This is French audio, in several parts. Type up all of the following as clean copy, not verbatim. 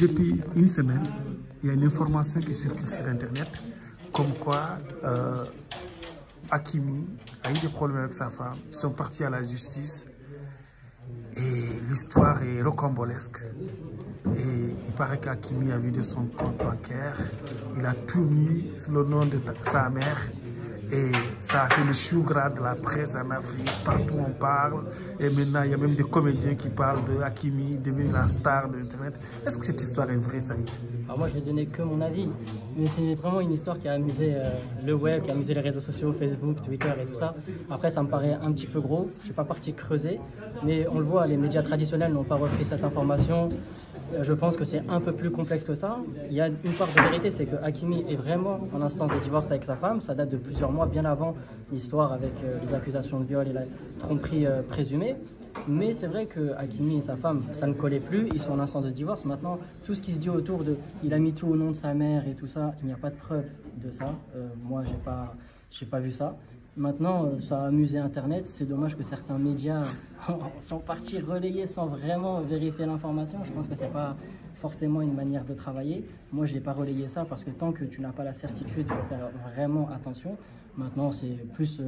Depuis une semaine, il y a une information qui circule sur Internet comme quoi Hakimi a eu des problèmes avec sa femme. Ils sont partis à la justice et l'histoire est rocambolesque. Et il paraît qu'Hakimi a vidé son compte bancaire. Il a tout mis sous le nom de sa mère. Et ça a fait le chou gras de la presse en Afrique. Partout on parle. Et maintenant, il y a même des comédiens qui parlent de Hakimi, devenu la star de Internet. Est-ce que cette histoire est vraie, Saïd? Alors moi, je vais donner que mon avis. Mais c'est vraiment une histoire qui a amusé le web, qui a amusé les réseaux sociaux, Facebook, Twitter et tout ça. Après, ça me paraît un petit peu gros. Je ne suis pas parti creuser. Mais on le voit, les médias traditionnels n'ont pas repris cette information. Je pense que c'est un peu plus complexe que ça. Il y a une part de vérité, c'est que Hakimi est vraiment en instance de divorce avec sa femme. Ça date de plusieurs mois, bien avant l'histoire avec les accusations de viol et la tromperie présumée. Mais c'est vrai que Hakimi et sa femme, ça ne collait plus. Ils sont en instance de divorce. Maintenant, tout ce qui se dit autour de « il a mis tout au nom de sa mère » et tout ça, il n'y a pas de preuve de ça. Moi, j'ai pas vu ça. Maintenant, ça a amusé Internet. C'est dommage que certains médias sont partis relayer sans vraiment vérifier l'information. Je pense que ce n'est pas forcément une manière de travailler. Moi, je n'ai pas relayé ça parce que tant que tu n'as pas la certitude, il faut faire vraiment attention. Maintenant, c'est plus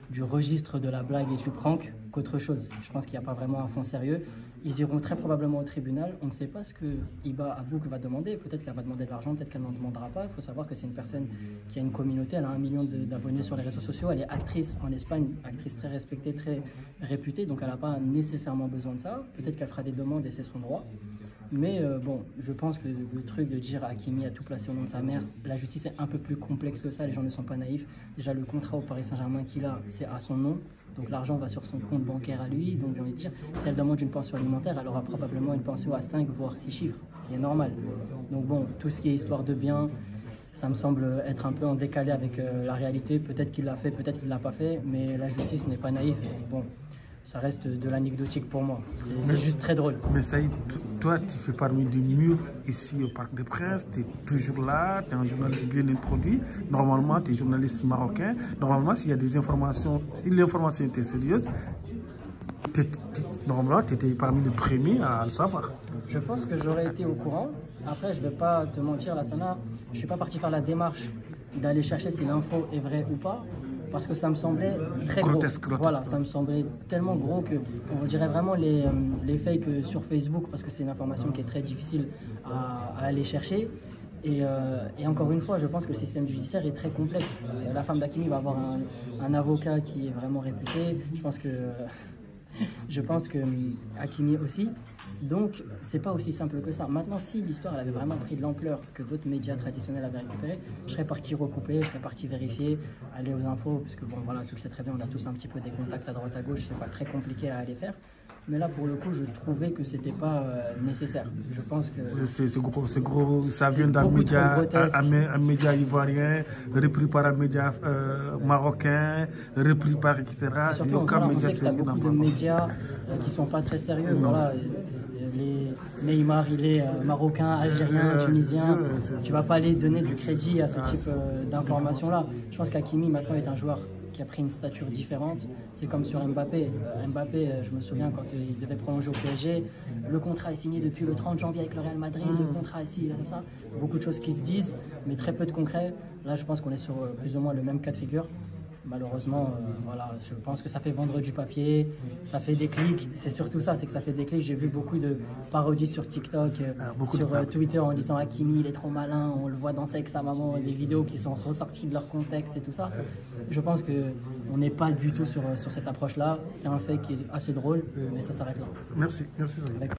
du registre de la blague et du prank qu'autre chose. Je pense qu'il n'y a pas vraiment un fond sérieux. Ils iront très probablement au tribunal. On ne sait pas ce que Iba Abouk va demander. Peut-être qu'elle va demander de l'argent, peut-être qu'elle n'en demandera pas. Il faut savoir que c'est une personne qui a une communauté. Elle a 1 million d'abonnés sur les réseaux sociaux. Elle est actrice en Espagne, actrice très respectée, très réputée. Donc elle n'a pas nécessairement besoin de ça. Peut-être qu'elle fera des demandes et c'est son droit. Mais bon, je pense que le truc de dire Hakimi a tout placé au nom de sa mère, la justice est un peu plus complexe que ça, les gens ne sont pas naïfs. Déjà, le contrat au Paris Saint-Germain qu'il a, c'est à son nom. Donc l'argent va sur son compte bancaire à lui. Donc j'ai envie de dire, si elle demande une pension alimentaire, elle aura probablement une pension à 5 voire 6 chiffres, ce qui est normal. Donc bon, tout ce qui est histoire de biens, ça me semble être un peu en décalé avec la réalité. Peut-être qu'il l'a fait, peut-être qu'il ne l'a pas fait, mais la justice n'est pas naïve. Bon, ça reste de l'anecdotique pour moi. C'est juste très drôle. Mais Saïd, toi, tu fais parmi des murs ici au Parc des Princes. Tu es toujours là, tu es un journaliste bien introduit. Normalement, tu es journaliste marocain. Normalement, s'il y a des informations, si l'information était sérieuse, normalement, tu étais parmi les premiers à le savoir. Je pense que j'aurais été au courant. Après, je ne vais pas te mentir, Lassana, je ne suis pas parti faire la démarche d'aller chercher si l'info est vraie ou pas. Parce que ça me semblait très gros. Voilà, ça me semblait tellement gros que on dirait vraiment les fakes sur Facebook, parce que c'est une information qui est très difficile à aller chercher. Et encore une fois, je pense que le système judiciaire est très complexe. La femme d'Hakimi va avoir un avocat qui est vraiment réputé. Je pense que Hakimi aussi. Donc, c'est pas aussi simple que ça. Maintenant, si l'histoire avait vraiment pris de l'ampleur que d'autres médias traditionnels avaient récupéré, je serais parti recouper, je serais parti vérifier, aller aux infos, parce que bon, voilà, tu le sais très bien, on a tous un petit peu des contacts à droite à gauche, c'est pas très compliqué à aller faire. Mais là, pour le coup, je trouvais que c'était pas nécessaire. Je pense que c'est gros, ça vient d'un média ivoirien, repris par un média marocain, repris par etc. Surtout, on sait qu'il y a beaucoup de médias qui sont pas très sérieux. Voilà. Neymar, il est marocain, algérien, tunisien. Tu vas pas aller donner du crédit à ce type d'informations-là. Je pense qu'Hakimi maintenant est un joueur qui a pris une stature différente. C'est comme sur Mbappé. Mbappé, je me souviens quand il devait prolonger au PSG, le contrat est signé depuis le 30 janvier avec le Real Madrid, le contrat est signé, c'est ça. Beaucoup de choses qui se disent, mais très peu de concret. Là, je pense qu'on est sur plus ou moins le même cas de figure. Malheureusement, voilà, je pense que ça fait vendre du papier, ça fait des clics, c'est surtout ça, c'est que ça fait des clics. J'ai vu beaucoup de parodies sur TikTok, sur Twitter en disant Hakimi il est trop malin, on le voit danser avec sa maman, des vidéos qui sont ressorties de leur contexte et tout ça. Je pense qu'on n'est pas du tout sur cette approche-là, c'est un fait qui est assez drôle, mais ça s'arrête là. Merci.